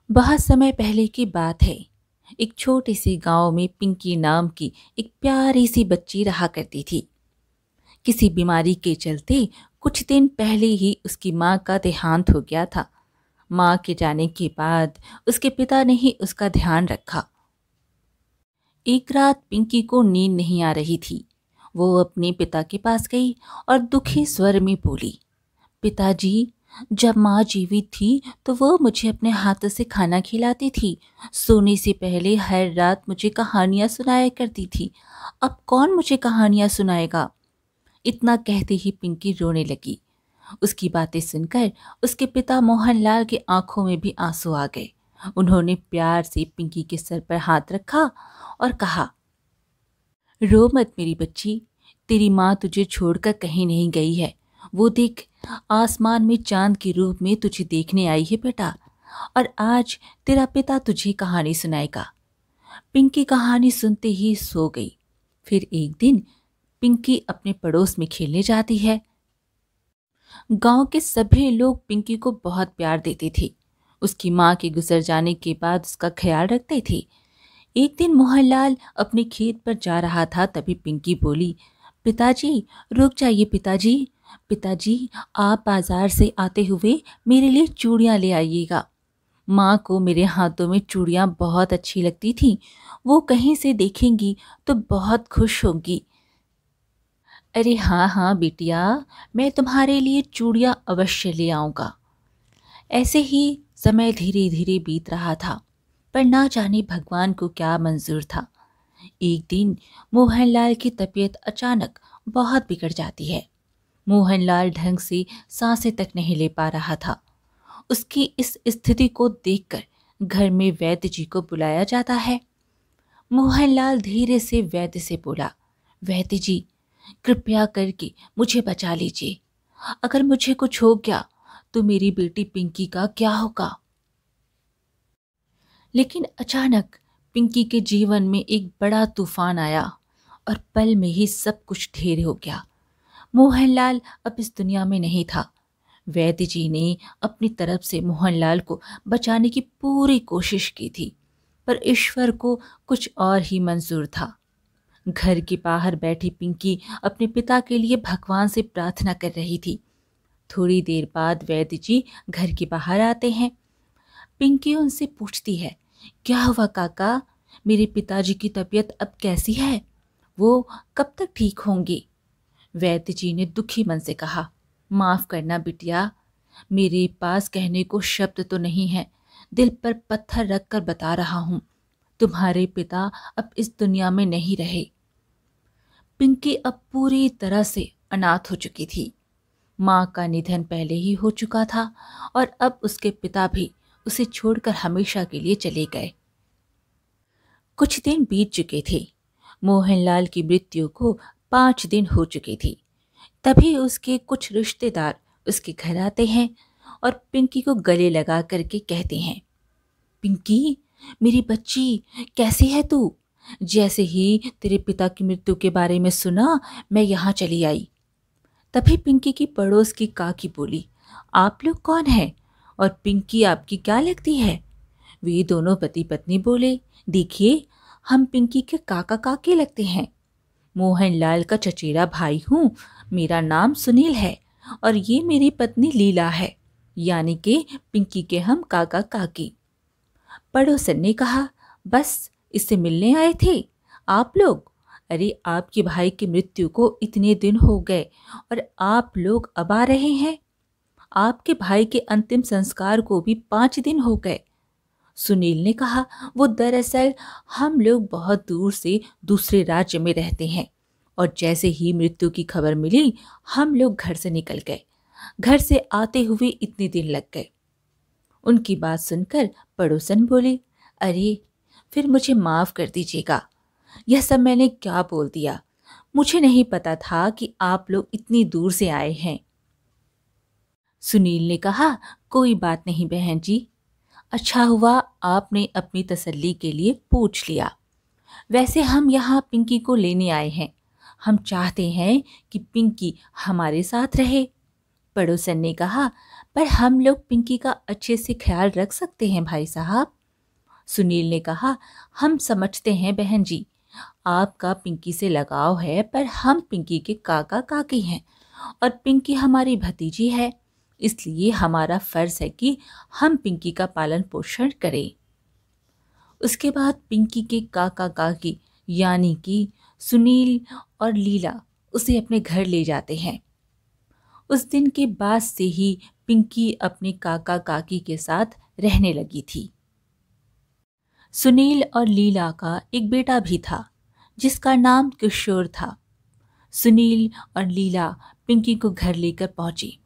बहुत समय पहले की बात है। एक छोटे से गांव में पिंकी नाम की एक प्यारी सी बच्ची रहा करती थी। किसी बीमारी के चलते कुछ दिन पहले ही उसकी माँ का देहांत हो गया था। माँ के जाने के बाद उसके पिता ने ही उसका ध्यान रखा। एक रात पिंकी को नींद नहीं आ रही थी। वो अपने पिता के पास गई और दुखी स्वर में बोली, पिताजी, जब माँ जीवित थी तो वो मुझे अपने हाथों से खाना खिलाती थी। सोने से पहले हर रात मुझे कहानियां सुनाया करती थी। अब कौन मुझे कहानियां सुनाएगा? इतना कहते ही पिंकी रोने लगी। उसकी बातें सुनकर उसके पिता मोहनलाल के आंखों में भी आंसू आ गए। उन्होंने प्यार से पिंकी के सर पर हाथ रखा और कहा, रो मत मेरी बच्ची, तेरी माँ तुझे छोड़कर कहीं नहीं गई है। वो देख, आसमान में चांद के रूप में तुझे देखने आई है बेटा। और आज तेरा पिता तुझे कहानी सुनाएगा। पिंकी कहानी सुनते ही सो गई। फिर एक दिन पिंकी अपने पड़ोस में खेलने जाती है। गांव के सभी लोग पिंकी को बहुत प्यार देते थे। उसकी माँ के गुजर जाने के बाद उसका ख्याल रखते थे। एक दिन मोहनलाल अपने खेत पर जा रहा था, तभी पिंकी बोली, पिताजी, रुक जाइए पिताजी। पिताजी, आप बाजार से आते हुए मेरे लिए चूड़ियाँ ले आइएगा। माँ को मेरे हाथों में चूड़ियाँ बहुत अच्छी लगती थीं। वो कहीं से देखेंगी तो बहुत खुश होंगी। अरे हाँ हाँ बिटिया, मैं तुम्हारे लिए चूड़ियाँ अवश्य ले आऊँगा। ऐसे ही समय धीरे धीरे बीत रहा था, पर ना जाने भगवान को क्या मंजूर था। एक दिन मोहनलाल की तबीयत अचानक बहुत बिगड़ जाती है। मोहनलाल ढंग से सांसें तक नहीं ले पा रहा था। उसकी इस स्थिति को देखकर घर में वैद्य जी को बुलाया जाता है। मोहनलाल धीरे से वैद्य से बोला, वैद्य जी, कृपया करके मुझे बचा लीजिए। अगर मुझे कुछ हो गया तो मेरी बेटी पिंकी का क्या होगा? लेकिन अचानक पिंकी के जीवन में एक बड़ा तूफान आया और पल में ही सब कुछ ढेर हो गया। मोहनलाल अब इस दुनिया में नहीं था। वैद्य जी ने अपनी तरफ से मोहनलाल को बचाने की पूरी कोशिश की थी, पर ईश्वर को कुछ और ही मंजूर था। घर के बाहर बैठी पिंकी अपने पिता के लिए भगवान से प्रार्थना कर रही थी। थोड़ी देर बाद वैद्य जी घर के बाहर आते हैं। पिंकी उनसे पूछती है, क्या हुआ काका? मेरे पिताजी की तबीयत अब कैसी है? वो कब तक ठीक होंगे? वैद्य जी ने दुखी मन से कहा, माफ करना बिटिया, मेरे पास कहने को शब्द तो नहीं है। दिल पर पत्थर रखकर बता रहा हूँ, तुम्हारे पिता अब इस दुनिया में नहीं रहे। पिंकी अब पूरी तरह से अनाथ हो चुकी थी। माँ का निधन पहले ही हो चुका था और अब उसके पिता भी उसे छोड़कर हमेशा के लिए चले गए। कुछ दिन बीत चुके थे। मोहनलाल की मृत्यु को 5 दिन हो चुके थे। तभी उसके कुछ रिश्तेदार उसके घर आते हैं और पिंकी को गले लगा करके कहते हैं, पिंकी, मेरी बच्ची, कैसी है तू? जैसे ही तेरे पिता की मृत्यु के बारे में सुना, मैं यहाँ चली आई। तभी पिंकी की पड़ोस की काकी बोली, आप लोग कौन हैं और पिंकी आपकी क्या लगती है? वे दोनों पति पत्नी बोले, देखिए, हम पिंकी के काका काकी लगते हैं। मोहनलाल का चचेरा भाई हूँ। मेरा नाम सुनील है और ये मेरी पत्नी लीला है, यानी कि पिंकी के हम काका काकी। पड़ोसन ने कहा, बस इससे मिलने आए थे आप लोग? अरे, आपके भाई की मृत्यु को इतने दिन हो गए और आप लोग अब आ रहे हैं। आपके भाई के अंतिम संस्कार को भी 5 दिन हो गए। सुनील ने कहा, वो दरअसल हम लोग बहुत दूर से दूसरे राज्य में रहते हैं और जैसे ही मृत्यु की खबर मिली, हम लोग घर से निकल गए। घर से आते हुए इतने दिन लग गए। उनकी बात सुनकर पड़ोसन बोले, अरे, फिर मुझे माफ कर दीजिएगा। यह सब मैंने क्या बोल दिया? मुझे नहीं पता था कि आप लोग इतनी दूर से आए हैं। सुनील ने कहा, कोई बात नहीं बहन जी। अच्छा हुआ आपने अपनी तसल्ली के लिए पूछ लिया। वैसे हम यहाँ पिंकी को लेने आए हैं। हम चाहते हैं कि पिंकी हमारे साथ रहे। पड़ोसन ने कहा, पर हम लोग पिंकी का अच्छे से ख्याल रख सकते हैं भाई साहब। सुनील ने कहा, हम समझते हैं बहन जी, आपका पिंकी से लगाव है, पर हम पिंकी के काका काकी हैं और पिंकी हमारी भतीजी है, इसलिए हमारा फर्ज है कि हम पिंकी का पालन पोषण करें। उसके बाद पिंकी के काका काकी यानी कि सुनील और लीला उसे अपने घर ले जाते हैं। उस दिन के बाद से ही पिंकी अपने काका काकी के साथ रहने लगी थी। सुनील और लीला का एक बेटा भी था जिसका नाम किशोर था। सुनील और लीला पिंकी को घर लेकर पहुंची।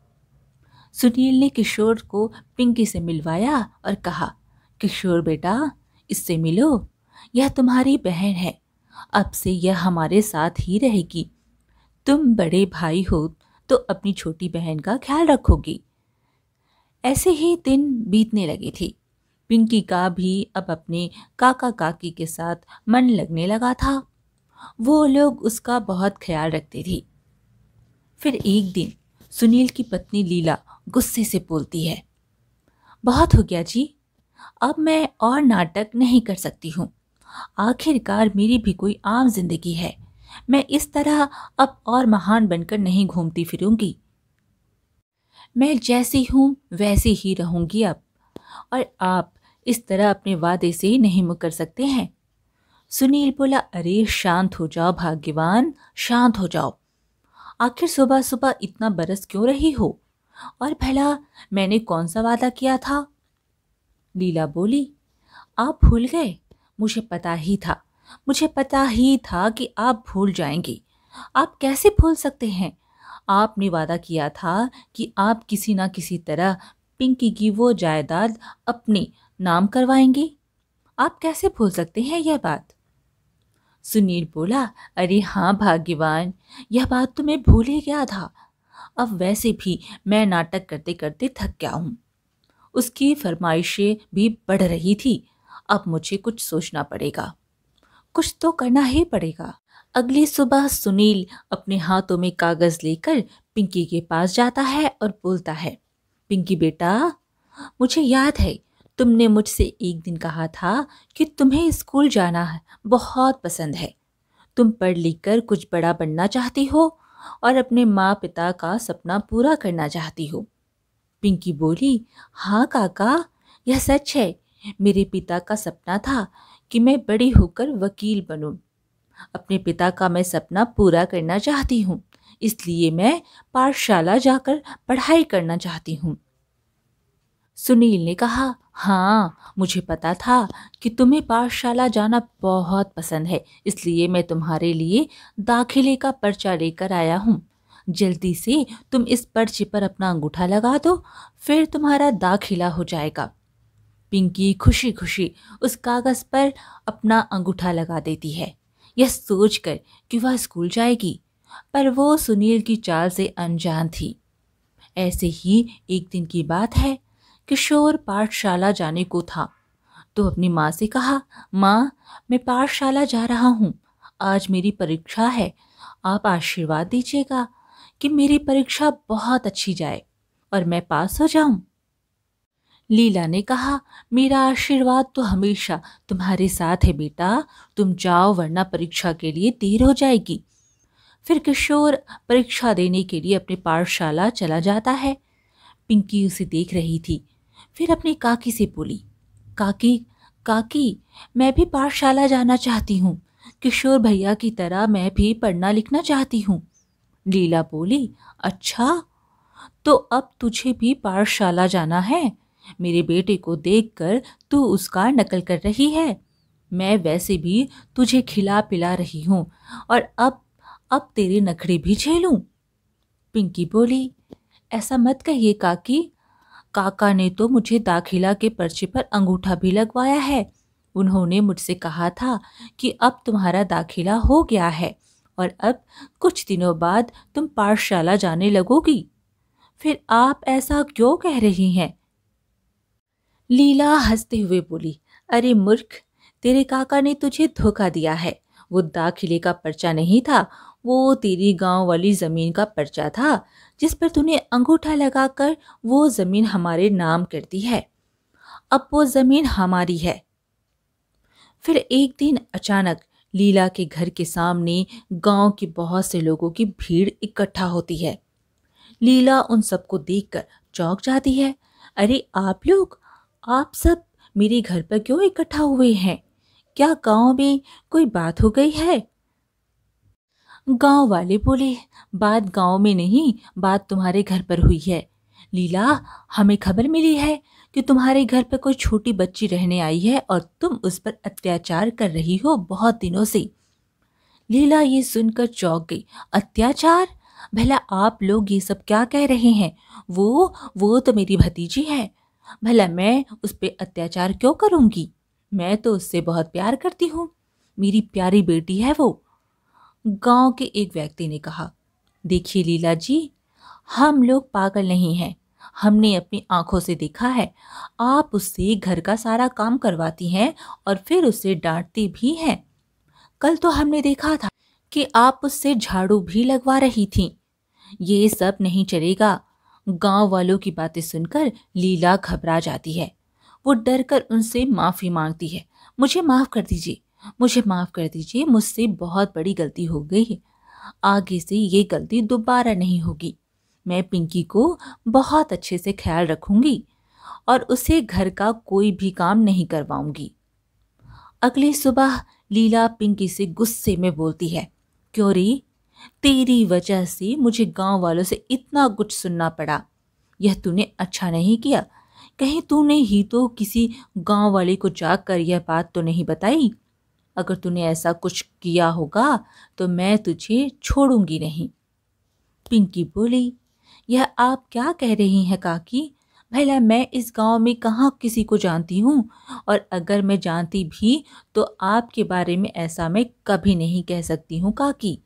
सुनील ने किशोर को पिंकी से मिलवाया और कहा, किशोर बेटा, इससे मिलो, यह तुम्हारी बहन है, अब से यह हमारे साथ ही रहेगी। तुम बड़े भाई हो तो अपनी छोटी बहन का ख्याल रखोगी। ऐसे ही दिन बीतने लगी थी। पिंकी का भी अब अपने काका काकी के साथ मन लगने लगा था। वो लोग उसका बहुत ख्याल रखते थे। फिर एक दिन सुनील की पत्नी लीला गुस्से से बोलती है, बहुत हो गया जी, अब मैं और नाटक नहीं कर सकती हूँ। आखिरकार मेरी भी कोई आम जिंदगी है, मैं इस तरह अब और महान बनकर नहीं घूमती फिरूंगी। मैं जैसी हूँ वैसी ही रहूंगी अब, और आप इस तरह अपने वादे से नहीं मुकर सकते हैं। सुनील बोला, अरे शांत हो जाओ भाग्यवान, शांत हो जाओ। आखिर सुबह सुबह इतना बरस क्यों रही हो? और भला मैंने कौन सा वादा किया था? लीला बोली, आप भूल गए? मुझे पता ही था, मुझे पता ही था कि आप भूल जाएंगी। आप कैसे भूल सकते हैं? आपने वादा किया था कि आप किसी ना किसी तरह पिंकी की वो जायदाद अपने नाम करवाएंगी। आप कैसे भूल सकते हैं यह बात? सुनील बोला, अरे हाँ भाग्यवान, यह बात तो मैं भूल ही गया था। अब वैसे भी मैं नाटक करते करते थक गया हूँ। उसकी फरमाइशें भी बढ़ रही थी। अब मुझे कुछ सोचना पड़ेगा, कुछ तो करना ही पड़ेगा। अगली सुबह सुनील अपने हाथों में कागज लेकर पिंकी के पास जाता है और बोलता है, पिंकी बेटा, मुझे याद है तुमने मुझसे एक दिन कहा था कि तुम्हें स्कूल जाना है बहुत पसंद है। तुम पढ़ लिख कर कुछ बड़ा बनना चाहती हो और अपने माँ पिता का सपना पूरा करना चाहती हो। पिंकी बोली, हाँ काका, यह सच है। मेरे पिता का सपना था कि मैं बड़ी होकर वकील बनूं। अपने पिता का मैं सपना पूरा करना चाहती हूँ, इसलिए मैं पाठशाला जाकर पढ़ाई करना चाहती हूँ। सुनील ने कहा, हाँ, मुझे पता था कि तुम्हें पाठशाला जाना बहुत पसंद है, इसलिए मैं तुम्हारे लिए दाखिले का पर्चा लेकर आया हूँ। जल्दी से तुम इस पर्चे पर अपना अंगूठा लगा दो, फिर तुम्हारा दाखिला हो जाएगा। पिंकी खुशी खुशी उस कागज पर अपना अंगूठा लगा देती है, यह सोचकर कि वह स्कूल जाएगी, पर वो सुनील की चाल से अनजान थी। ऐसे ही एक दिन की बात है, किशोर पाठशाला जाने को था तो अपनी माँ से कहा, माँ, मैं पाठशाला जा रहा हूँ, आज मेरी परीक्षा है, आप आशीर्वाद दीजिएगा कि मेरी परीक्षा बहुत अच्छी जाए और मैं पास हो जाऊं। लीला ने कहा, मेरा आशीर्वाद तो हमेशा तुम्हारे साथ है बेटा, तुम जाओ वरना परीक्षा के लिए देर हो जाएगी। फिर किशोर परीक्षा देने के लिए अपनी पाठशाला चला जाता है। पिंकी उसे देख रही थी, फिर अपनी काकी से बोली, काकी काकी, मैं भी पाठशाला जाना चाहती हूँ, किशोर भैया की तरह मैं भी पढ़ना लिखना चाहती हूँ। लीला बोली, अच्छा, तो अब तुझे भी पाठशाला जाना है? मेरे बेटे को देखकर तू उसका नकल कर रही है। मैं वैसे भी तुझे खिला पिला रही हूँ और अब तेरे नखरे भी झेलूं। पिंकी बोली, ऐसा मत कहिए काकी, काका ने तो मुझे दाखिला के पर्चे पर अंगूठा भी लगवाया है। उन्होंने मुझसे कहा था कि अब तुम्हारा दाखिला हो गया है और अब कुछ दिनों बाद तुम पाठशाला जाने लगोगी। फिर आप ऐसा क्यों कह रही हैं? लीला हंसते हुए बोली, अरे मूर्ख, तेरे काका ने तुझे धोखा दिया है। वो दाखिले का पर्चा नहीं था, वो तेरी गांव वाली जमीन का पर्चा था जिस पर तूने अंगूठा लगाकर वो जमीन हमारे नाम कर दी है। अब वो जमीन हमारी है। फिर एक दिन अचानक लीला के घर के सामने गांव के बहुत से लोगों की भीड़ इकट्ठा होती है। लीला उन सबको देखकर चौंक जाती है। अरे आप लोग, आप सब मेरे घर पर क्यों इकट्ठा हुए हैं? क्या गांव में कोई बात हो गई है? गांव वाले बोले, बात गांव में नहीं, बात तुम्हारे घर पर हुई है। लीला, हमें खबर मिली है कि तुम्हारे घर पर कोई छोटी बच्ची रहने आई है और तुम उस पर अत्याचार कर रही हो बहुत दिनों से। लीला ये सुनकर चौंक गई। अत्याचार? भला आप लोग ये सब क्या कह रहे हैं? वो तो मेरी भतीजी है। भला मैं उस पर अत्याचार क्यों करूंगी? मैं तो उससे बहुत प्यार करती हूँ। मेरी प्यारी बेटी है वो। गांव के एक व्यक्ति ने कहा, देखिए लीला जी, हम लोग पागल नहीं हैं। हमने अपनी आंखों से देखा है, आप उससे घर का सारा काम करवाती हैं और फिर उसे डांटती भी हैं। कल तो हमने देखा था कि आप उससे झाड़ू भी लगवा रही थीं। ये सब नहीं चलेगा। गांव वालों की बातें सुनकर लीला घबरा जाती है। वो डर कर उनसे माफी मांगती है। मुझे माफ कर दीजिए, मुझे माफ कर दीजिए, मुझसे बहुत बड़ी गलती हो गई है। आगे से ये गलती दोबारा नहीं होगी। मैं पिंकी को बहुत अच्छे से ख्याल रखूंगी और उसे घर का कोई भी काम नहीं करवाऊंगी। अगली सुबह लीला पिंकी से गुस्से में बोलती है, क्यों री, तेरी वजह से मुझे गांव वालों से इतना कुछ सुनना पड़ा। यह तूने अच्छा नहीं किया। कहीं तूने ही तो किसी गांव वाले को जाकर यह बात तो नहीं बताई? अगर तूने ऐसा कुछ किया होगा तो मैं तुझे छोड़ूंगी नहीं। पिंकी बोली, यह आप क्या कह रही हैं काकी? भला मैं इस गांव में कहाँ किसी को जानती हूँ, और अगर मैं जानती भी तो आपके बारे में ऐसा मैं कभी नहीं कह सकती हूँ काकी।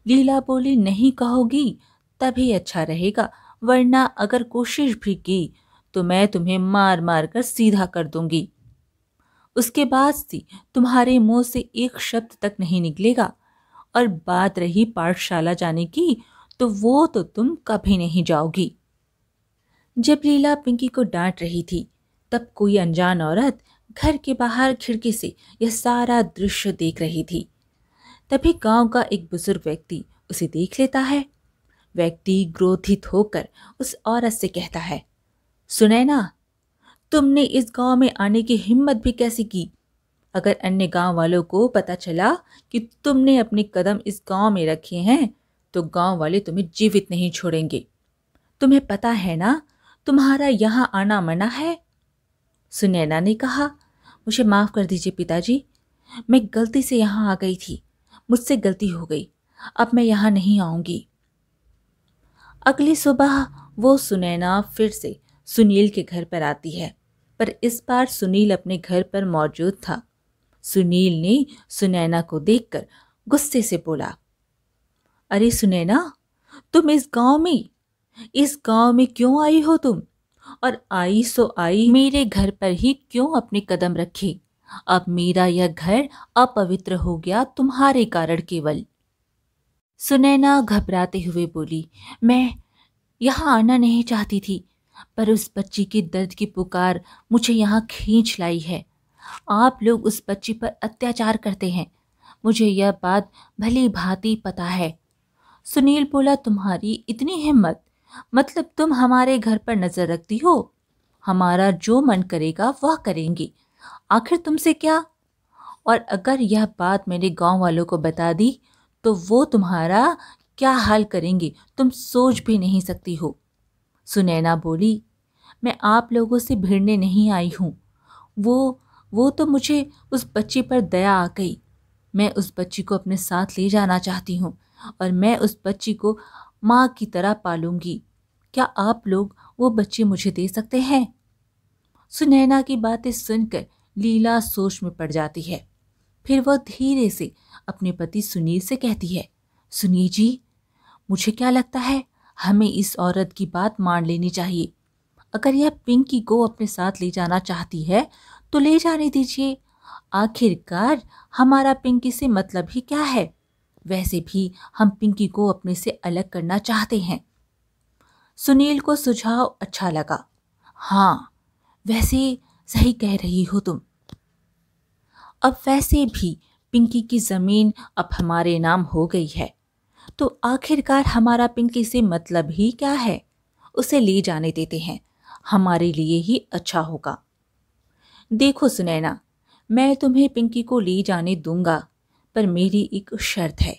लीला बोली, नहीं कहोगी तभी अच्छा रहेगा, वरना अगर कोशिश भी की तो मैं तुम्हें मार मार कर सीधा कर दूंगी। उसके बाद से तुम्हारे मुंह से एक शब्द तक नहीं निकलेगा। और बात रही पाठशाला जाने की, तो वो तो तुम कभी नहीं जाओगी। जब लीला पिंकी को डांट रही थी, तब कोई अनजान औरत घर के बाहर खिड़की से यह सारा दृश्य देख रही थी। तभी गांव का एक बुजुर्ग व्यक्ति उसे देख लेता है। व्यक्ति क्रोधित होकर उस औरत से कहता है, सुनैना, तुमने इस गांव में आने की हिम्मत भी कैसे की? अगर अन्य गांव वालों को पता चला कि तुमने अपने कदम इस गांव में रखे हैं तो गांव वाले तुम्हें जीवित नहीं छोड़ेंगे। तुम्हें पता है ना, तुम्हारा यहाँ आना मना है। सुनैना ने कहा, मुझे माफ कर दीजिए पिताजी, मैं गलती से यहाँ आ गई थी, मुझसे गलती हो गई, अब मैं यहाँ नहीं आऊंगी। अगली सुबह वो सुनैना फिर से सुनील के घर पर आती है, पर इस बार सुनील अपने घर पर मौजूद था। सुनील ने सुनैना को देखकर गुस्से से बोला, अरे सुनैना, तुम इस गांव में क्यों आई हो तुम? और आई सो आई, मेरे घर पर ही क्यों अपने कदम रखे? अब मेरा यह घर अपवित्र हो गया तुम्हारे कारण केवल। सुनैना घबराते हुए बोली, मैं यहाँ आना नहीं चाहती थी, पर उस बच्ची के दर्द की पुकार मुझे यहाँ खींच लाई है। आप लोग उस बच्ची पर अत्याचार करते हैं, मुझे यह बात भली भांति पता है। सुनील बोला, तुम्हारी इतनी हिम्मत, मतलब तुम हमारे घर पर नजर रखती हो? हमारा जो मन करेगा वह करेंगे, आखिर तुमसे क्या? और अगर यह बात मेरे गांव वालों को बता दी तो वो तुम्हारा क्या हाल करेंगे तुम सोच भी नहीं सकती हो। सुनैना बोली, मैं आप लोगों से भिड़ने नहीं आई हूँ। वो तो मुझे उस बच्ची पर दया आ गई। मैं उस बच्ची को अपने साथ ले जाना चाहती हूँ और मैं उस बच्ची को माँ की तरह पालूंगी। क्या आप लोग वो बच्ची मुझे दे सकते हैं? सुनैना की बातें सुनकर लीला सोच में पड़ जाती है। फिर वह धीरे से अपने पति सुनील से कहती है, सुनील जी, मुझे क्या लगता है हमें इस औरत की बात मान लेनी चाहिए। अगर यह पिंकी को अपने साथ ले जाना चाहती है तो ले जाने दीजिए। आखिरकार हमारा पिंकी से मतलब ही क्या है? वैसे भी हम पिंकी को अपने से अलग करना चाहते हैं। सुनील को सुझाव अच्छा लगा। हाँ, वैसे सही कह रही हो तुम। अब वैसे भी पिंकी की जमीन अब हमारे नाम हो गई है, तो आखिरकार हमारा पिंकी से मतलब ही क्या है। उसे ले जाने देते हैं, हमारे लिए ही अच्छा होगा। देखो सुनैना, मैं तुम्हें पिंकी को ले जाने दूंगा, पर मेरी एक शर्त है।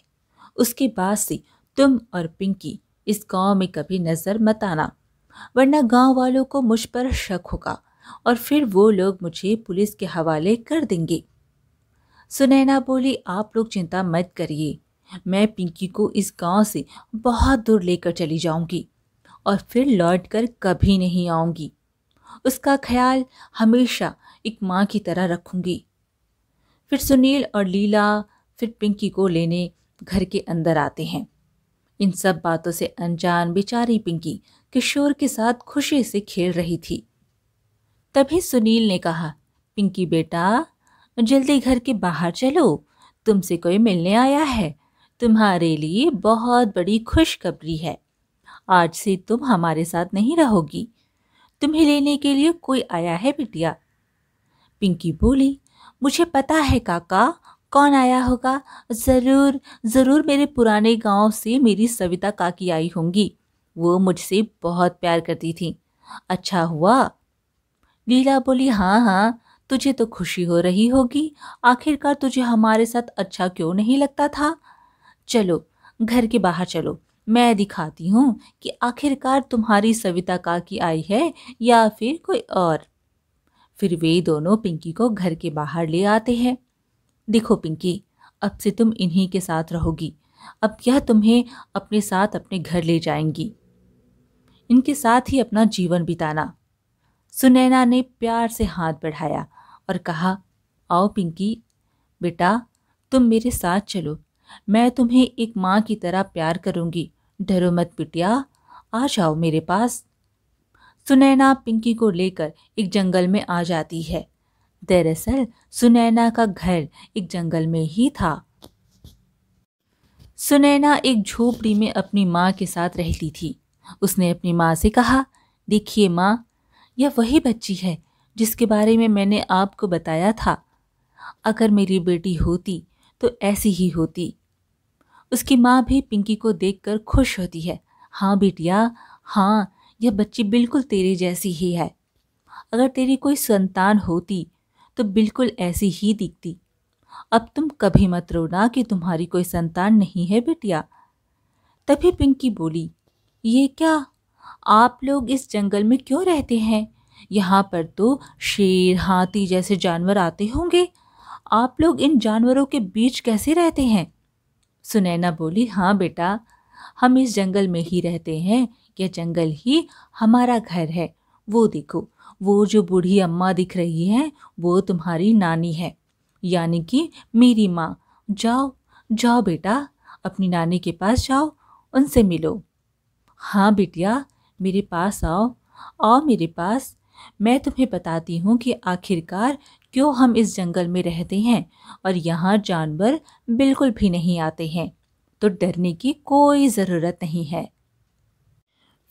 उसके बाद से तुम और पिंकी इस गांव में कभी नजर मत आना, वरना गांव वालों को मुझ पर शक होगा और फिर वो लोग मुझे पुलिस के हवाले कर देंगे। सुनैना बोली, आप लोग चिंता मत करिए, मैं पिंकी को इस गांव से बहुत दूर लेकर चली जाऊंगी और फिर लौटकर कभी नहीं आऊंगी। उसका ख्याल हमेशा एक माँ की तरह रखूंगी। फिर सुनील और लीला फिर पिंकी को लेने घर के अंदर आते हैं। इन सब बातों से अनजान बेचारी पिंकी किशोर के साथ खुशी से खेल रही थी। तभी सुनील ने कहा, पिंकी बेटा, जल्दी घर के बाहर चलो, तुमसे कोई मिलने आया है। तुम्हारे लिए बहुत बड़ी खुशखबरी है। आज से तुम हमारे साथ नहीं रहोगी, तुम्हें लेने के लिए कोई आया है बिटिया। पिंकी बोली, मुझे पता है काका, कौन आया होगा। जरूर जरूर मेरे पुराने गांव से मेरी सविता काकी आई होंगी, वो मुझसे बहुत प्यार करती थी। अच्छा हुआ। लीला बोली, हाँ हाँ, तुझे तो खुशी हो रही होगी, आखिरकार तुझे हमारे साथ अच्छा क्यों नहीं लगता था। चलो घर के बाहर चलो, मैं दिखाती हूँ कि आखिरकार तुम्हारी सविता काकी आई है या फिर कोई और। फिर वे दोनों पिंकी को घर के बाहर ले आते हैं। देखो पिंकी, अब से तुम इन्हीं के साथ रहोगी, अब यह तुम्हें अपने साथ अपने घर ले जाएंगी, इनके साथ ही अपना जीवन बिताना। सुनैना ने प्यार से हाथ बढ़ाया और कहा, आओ पिंकी बेटा, तुम मेरे साथ चलो, मैं तुम्हें एक माँ की तरह प्यार करूंगी, डरो मत बिटिया, आ जाओ मेरे पास। सुनैना पिंकी को लेकर एक जंगल में आ जाती है। दरअसल सुनैना का घर एक जंगल में ही था। सुनैना एक झोपड़ी में अपनी माँ के साथ रहती थी। उसने अपनी माँ से कहा, देखिए माँ, यह वही बच्ची है जिसके बारे में मैंने आपको बताया था। अगर मेरी बेटी होती तो ऐसी ही होती। उसकी माँ भी पिंकी को देखकर खुश होती है। हाँ बिटिया, हाँ, यह बच्ची बिल्कुल तेरे जैसी ही है। अगर तेरी कोई संतान होती तो बिल्कुल ऐसी ही दिखती। अब तुम कभी मत रोना कि तुम्हारी कोई संतान नहीं है बिटिया। तभी पिंकी बोली, ये क्या, आप लोग इस जंगल में क्यों रहते हैं? यहाँ पर तो शेर, हाथी जैसे जानवर आते होंगे, आप लोग इन जानवरों के बीच कैसे रहते हैं? सुनैना बोली, हाँ बेटा, हम इस जंगल में ही रहते हैं, यह जंगल ही हमारा घर है। वो देखो, वो जो बूढ़ी अम्मा दिख रही है वो तुम्हारी नानी है, यानी कि मेरी माँ। जाओ जाओ बेटा, अपनी नानी के पास जाओ, उनसे मिलो। हाँ बिटिया, मेरे पास आओ, आओ मेरे पास, मैं तुम्हें बताती हूँ कि आखिरकार क्यों हम इस जंगल में रहते हैं और यहाँ जानवर बिल्कुल भी नहीं आते हैं, तो डरने की कोई ज़रूरत नहीं है।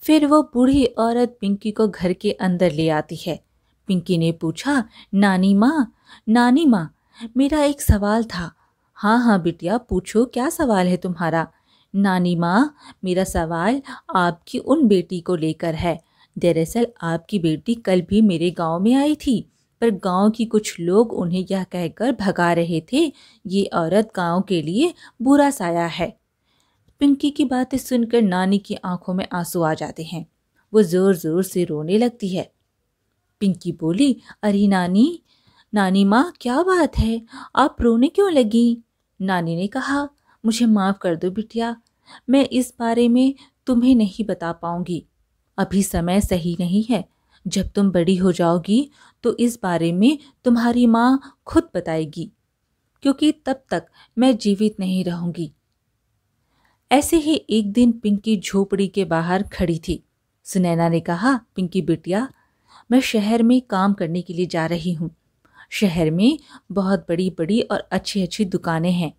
फिर वो बूढ़ी औरत पिंकी को घर के अंदर ले आती है। पिंकी ने पूछा, नानी माँ, नानी माँ, मेरा एक सवाल था। हाँ हाँ बिटिया, पूछो, क्या सवाल है तुम्हारा? नानी माँ, मेरा सवाल आपकी उन बेटी को लेकर है। दरअसल आपकी बेटी कल भी मेरे गांव में आई थी, पर गांव की कुछ लोग उन्हें यह कहकर भगा रहे थे, ये औरत गांव के लिए बुरा साया है। पिंकी की बातें सुनकर नानी की आंखों में आंसू आ जाते हैं। वो जोर जोर से रोने लगती है। पिंकी बोली, अरे नानी, नानी माँ, क्या बात है, आप रोने क्यों लगी? नानी ने कहा, मुझे माफ़ कर दो बिटिया, मैं इस बारे में तुम्हें नहीं बता पाऊंगी, अभी समय सही नहीं है। जब तुम बड़ी हो जाओगी तो इस बारे में तुम्हारी माँ खुद बताएगी, क्योंकि तब तक मैं जीवित नहीं रहूंगी। ऐसे ही एक दिन पिंकी झोपड़ी के बाहर खड़ी थी। सुनैना ने कहा, पिंकी बिटिया, मैं शहर में काम करने के लिए जा रही हूँ। शहर में बहुत बड़ी बड़ी और अच्छी अच्छी दुकानें हैं।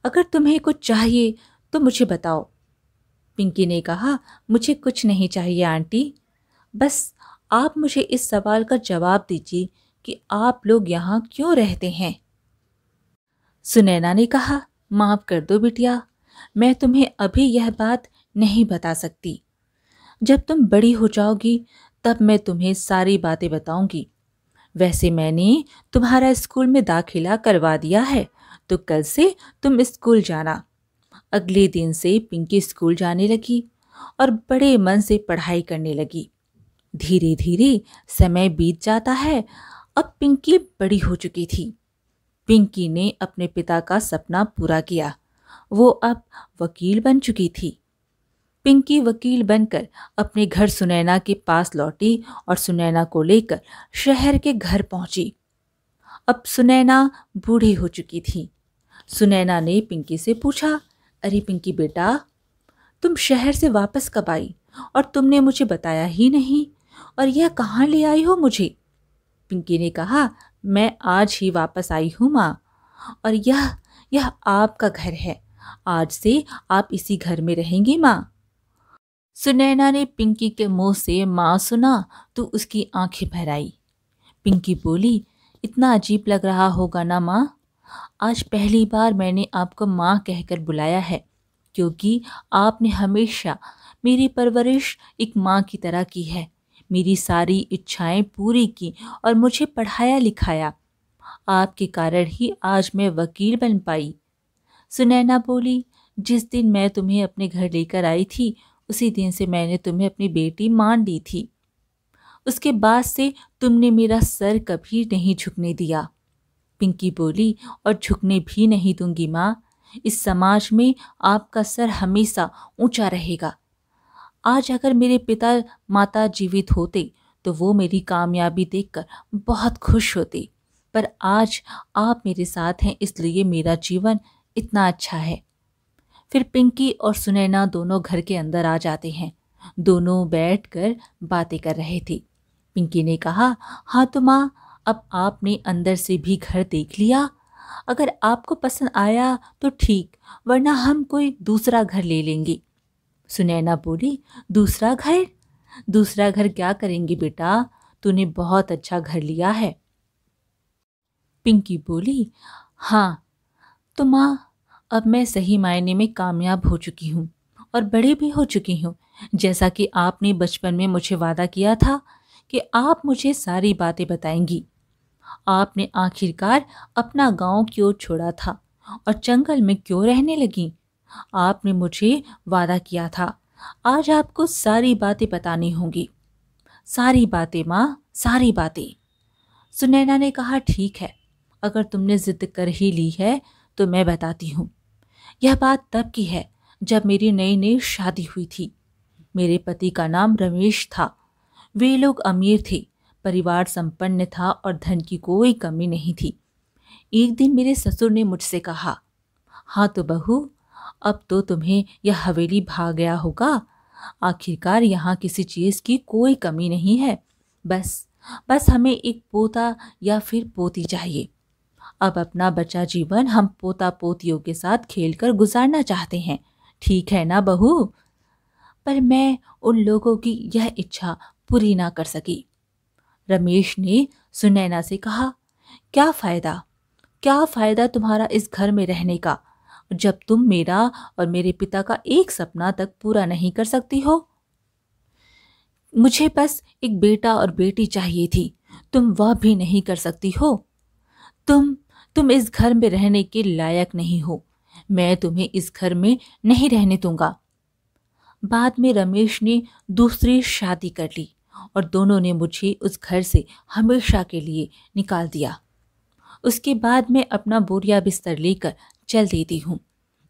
अगर तुम्हें कुछ चाहिए तो मुझे बताओ। पिंकी ने कहा, मुझे कुछ नहीं चाहिए आंटी, बस आप मुझे इस सवाल का जवाब दीजिए कि आप लोग यहाँ क्यों रहते हैं। सुनैना ने कहा, माफ कर दो बिटिया, मैं तुम्हें अभी यह बात नहीं बता सकती। जब तुम बड़ी हो जाओगी तब मैं तुम्हें सारी बातें बताऊंगी। वैसे मैंने तुम्हारा स्कूल में दाखिला करवा दिया है, तो कल से तुम स्कूल जाना। अगले दिन से पिंकी स्कूल जाने लगी और बड़े मन से पढ़ाई करने लगी। धीरे धीरे समय बीत जाता है। अब पिंकी बड़ी हो चुकी थी। पिंकी ने अपने पिता का सपना पूरा किया। वो अब वकील बन चुकी थी। पिंकी वकील बनकर अपने घर सुनैना के पास लौटी और सुनैना को लेकर शहर के घर पहुंची। अब सुनैना बूढ़ी हो चुकी थी। सुनैना ने पिंकी से पूछा, अरे पिंकी बेटा, तुम शहर से वापस कब आई और तुमने मुझे बताया ही नहीं, और यह कहाँ ले आई हो मुझे? पिंकी ने कहा, मैं आज ही वापस आई हूँ माँ, और यह आपका घर है। आज से आप इसी घर में रहेंगी माँ। सुनैना ने पिंकी के मुंह से माँ सुना तो उसकी आंखें भर आई। पिंकी बोली, इतना अजीब लग रहा होगा ना माँ, आज पहली बार मैंने आपको माँ कहकर बुलाया है, क्योंकि आपने हमेशा मेरी परवरिश एक माँ की तरह की है। मेरी सारी इच्छाएं पूरी की और मुझे पढ़ाया लिखाया। आपके कारण ही आज मैं वकील बन पाई। सुनैना बोली, जिस दिन मैं तुम्हें अपने घर लेकर आई थी उसी दिन से मैंने तुम्हें अपनी बेटी मान ली थी। उसके बाद से तुमने मेरा सर कभी नहीं झुकने दिया। पिंकी बोली, और झुकने भी नहीं दूंगी माँ। इस समाज में आपका सर हमेशा ऊंचा रहेगा। आज अगर मेरे पिता माता जीवित होते तो वो मेरी कामयाबी देखकर बहुत खुश होते, पर आज आप मेरे साथ हैं, इसलिए मेरा जीवन इतना अच्छा है। फिर पिंकी और सुनैना दोनों घर के अंदर आ जाते हैं। दोनों बैठकर बातें कर रहे थे। पिंकी ने कहा, हाँ तो माँ, अब आपने अंदर से भी घर देख लिया। अगर आपको पसंद आया तो ठीक, वरना हम कोई दूसरा घर ले लेंगे। सुनैना बोली, दूसरा घर? दूसरा घर क्या करेंगे बेटा, तूने बहुत अच्छा घर लिया है। पिंकी बोली, हाँ तो माँ, अब मैं सही मायने में कामयाब हो चुकी हूँ और बड़ी भी हो चुकी हूँ, जैसा कि आपने बचपन में मुझे वादा किया था कि आप मुझे सारी बातें बताएंगी। आपने आखिरकार अपना गांव क्यों छोड़ा था और जंगल में क्यों रहने लगी? आपने मुझे वादा किया था, आज आपको सारी बातें बतानी होंगी। सारी बातें माँ, सारी बातें। सुनैना ने कहा, ठीक है, अगर तुमने जिद कर ही ली है तो मैं बताती हूँ। यह बात तब की है जब मेरी नई नई शादी हुई थी। मेरे पति का नाम रमेश था। वे लोग अमीर थे, परिवार संपन्न था और धन की कोई कमी नहीं थी। एक दिन मेरे ससुर ने मुझसे कहा, हाँ तो बहू, अब तो तुम्हें यह हवेली भा गया होगा। आखिरकार यहाँ किसी चीज़ की कोई कमी नहीं है। बस हमें एक पोता या फिर पोती चाहिए। अब अपना बचा जीवन हम पोता पोतियों के साथ खेलकर गुजारना चाहते हैं। ठीक है ना बहू? पर मैं उन लोगों की यह इच्छा पूरी ना कर सकी। रमेश ने सुनैना से कहा, क्या फायदा तुम्हारा इस घर में रहने का, जब तुम मेरा और मेरे पिता का एक सपना तक पूरा नहीं कर सकती हो? मुझे बस एक बेटा और बेटी चाहिए थी, तुम वह भी नहीं कर सकती हो। तुम इस घर में रहने के लायक नहीं हो। मैं तुम्हें इस घर में नहीं रहने दूंगा। बाद में रमेश ने दूसरी शादी कर ली और दोनों ने मुझे उस घर से हमेशा के लिए निकाल दिया। उसके बाद मैं अपना बोरिया बिस्तर लेकर चल देती हूँ।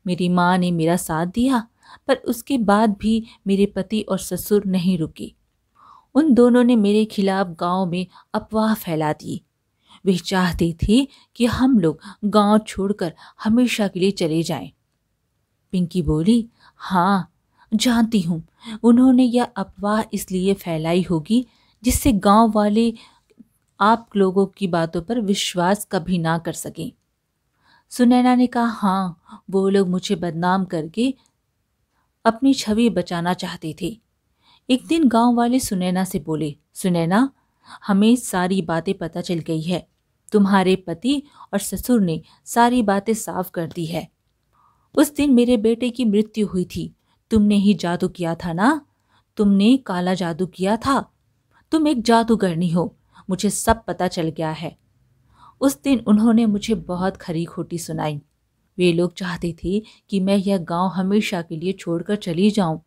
मेरी माँ ने मेरा साथ दिया, पर उसके बाद भी मेरे पति और ससुर नहीं रुके। उन दोनों ने मेरे खिलाफ गांव में अफवाह फैला दी। वे चाहते थे कि हम लोग गांव छोड़कर हमेशा के लिए चले जाएं। पिंकी बोली, हाँ जानती हूँ, उन्होंने यह अफवाह इसलिए फैलाई होगी जिससे गांव वाले आप लोगों की बातों पर विश्वास कभी ना कर सकें। सुनैना ने कहा, हाँ, वो लोग मुझे बदनाम करके अपनी छवि बचाना चाहते थे। एक दिन गांव वाले सुनैना से बोले, सुनैना, हमें सारी बातें पता चल गई है। तुम्हारे पति और ससुर ने सारी बातें साफ कर दी है। उस दिन मेरे बेटे की मृत्यु हुई थी। तुमने ही जादू किया था ना? तुमने काला जादू किया था। तुम एक जादूगरनी हो। मुझे सब पता चल गया है। उस दिन उन्होंने मुझे बहुत खरी खोटी सुनाई। वे लोग चाहते थे कि मैं यह गांव हमेशा के लिए छोड़कर चली जाऊं।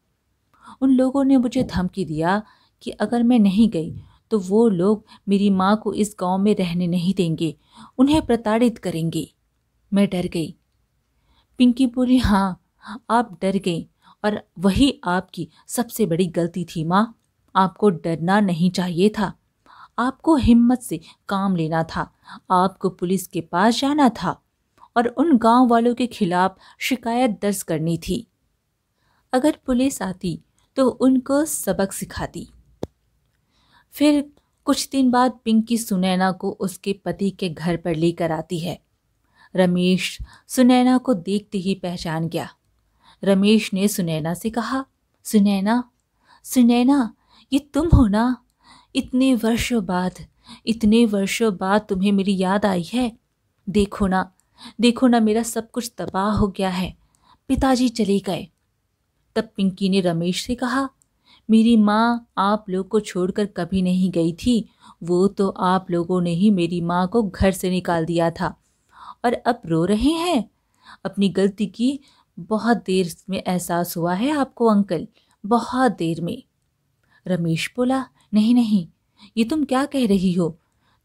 उन लोगों ने मुझे धमकी दिया कि अगर मैं नहीं गई तो वो लोग मेरी माँ को इस गांव में रहने नहीं देंगे, उन्हें प्रताड़ित करेंगे। मैं डर गई। पिंकी बोली, हाँ, आप डर गई और वही आपकी सबसे बड़ी गलती थी माँ। आपको डरना नहीं चाहिए था। आपको हिम्मत से काम लेना था। आपको पुलिस के पास जाना था और उन गांव वालों के खिलाफ शिकायत दर्ज करनी थी। अगर पुलिस आती तो उनको सबक सिखाती। फिर कुछ दिन बाद पिंकी सुनैना को उसके पति के घर पर लेकर आती है। रमेश सुनैना को देखते ही पहचान गया। रमेश ने सुनैना से कहा, सुनैना, सुनैना, ये तुम हो ना? इतने वर्षों बाद तुम्हें मेरी याद आई है। देखो ना, देखो ना, मेरा सब कुछ तबाह हो गया है। पिताजी चले गए। तब पिंकी ने रमेश से कहा, मेरी माँ आप लोग को छोड़कर कभी नहीं गई थी। वो तो आप लोगों ने ही मेरी माँ को घर से निकाल दिया था और अब रो रहे हैं। अपनी गलती की बहुत देर में एहसास हुआ है आपको अंकल, बहुत देर में। रमेश बोला, नहीं नहीं, ये तुम क्या कह रही हो?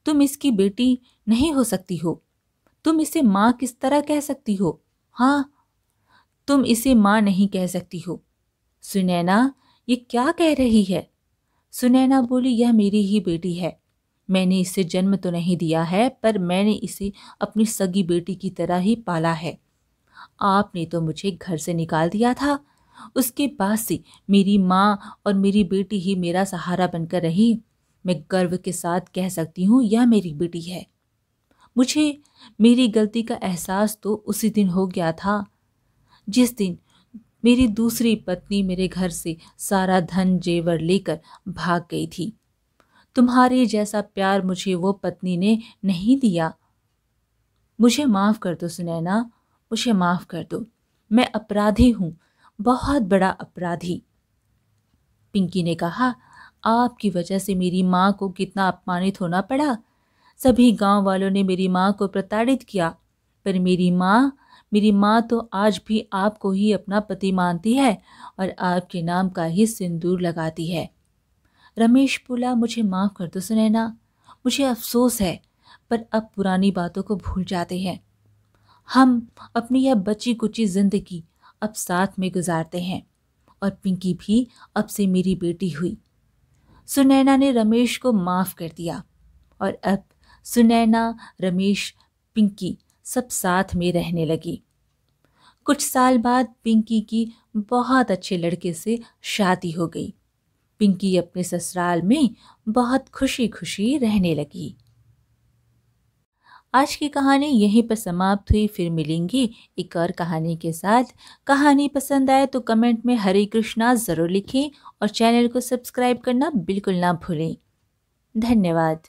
तुम इसकी बेटी नहीं हो सकती हो। तुम इसे माँ किस तरह कह सकती हो? हाँ, तुम इसे माँ नहीं कह सकती हो। सुनैना, ये क्या कह रही है? सुनैना बोली, यह मेरी ही बेटी है। मैंने इसे जन्म तो नहीं दिया है, पर मैंने इसे अपनी सगी बेटी की तरह ही पाला है। आपने तो मुझे घर से निकाल दिया था। उसके बाद से मेरी माँ और मेरी बेटी ही मेरा सहारा बनकर रही। मैं गर्व के साथ कह सकती हूँ, यह मेरी बेटी है। मुझे मेरी गलती का एहसास तो उसी दिन हो गया था जिस दिन मेरी दूसरी पत्नी मेरे घर से सारा धन जेवर लेकर भाग गई थी। तुम्हारे जैसा प्यार मुझे वो पत्नी ने नहीं दिया। मुझे माफ कर दो सुनैना, मुझे माफ कर दो। मैं अपराधी हूँ, बहुत बड़ा अपराधी। पिंकी ने कहा, आपकी वजह से मेरी माँ को कितना अपमानित होना पड़ा। सभी गांव वालों ने मेरी माँ को प्रताड़ित किया, पर मेरी माँ तो आज भी आपको ही अपना पति मानती है और आपके नाम का ही सिंदूर लगाती है। रमेश बोला, मुझे माफ कर दो सुनैना, मुझे अफसोस है, पर अब पुरानी बातों को भूल जाते हैं। हम अपनी यह बची कुची जिंदगी अब साथ में गुजारते हैं और पिंकी भी अब से मेरी बेटी हुई। सुनैना ने रमेश को माफ कर दिया और अब सुनैना, रमेश, पिंकी सब साथ में रहने लगी। कुछ साल बाद पिंकी की बहुत अच्छे लड़के से शादी हो गई। पिंकी अपने ससुराल में बहुत खुशी खुशी रहने लगी। आज की कहानी यहीं पर समाप्त हुई। फिर मिलेंगे एक और कहानी के साथ। कहानी पसंद आए तो कमेंट में हरे कृष्णा ज़रूर लिखें और चैनल को सब्सक्राइब करना बिल्कुल ना भूलें। धन्यवाद।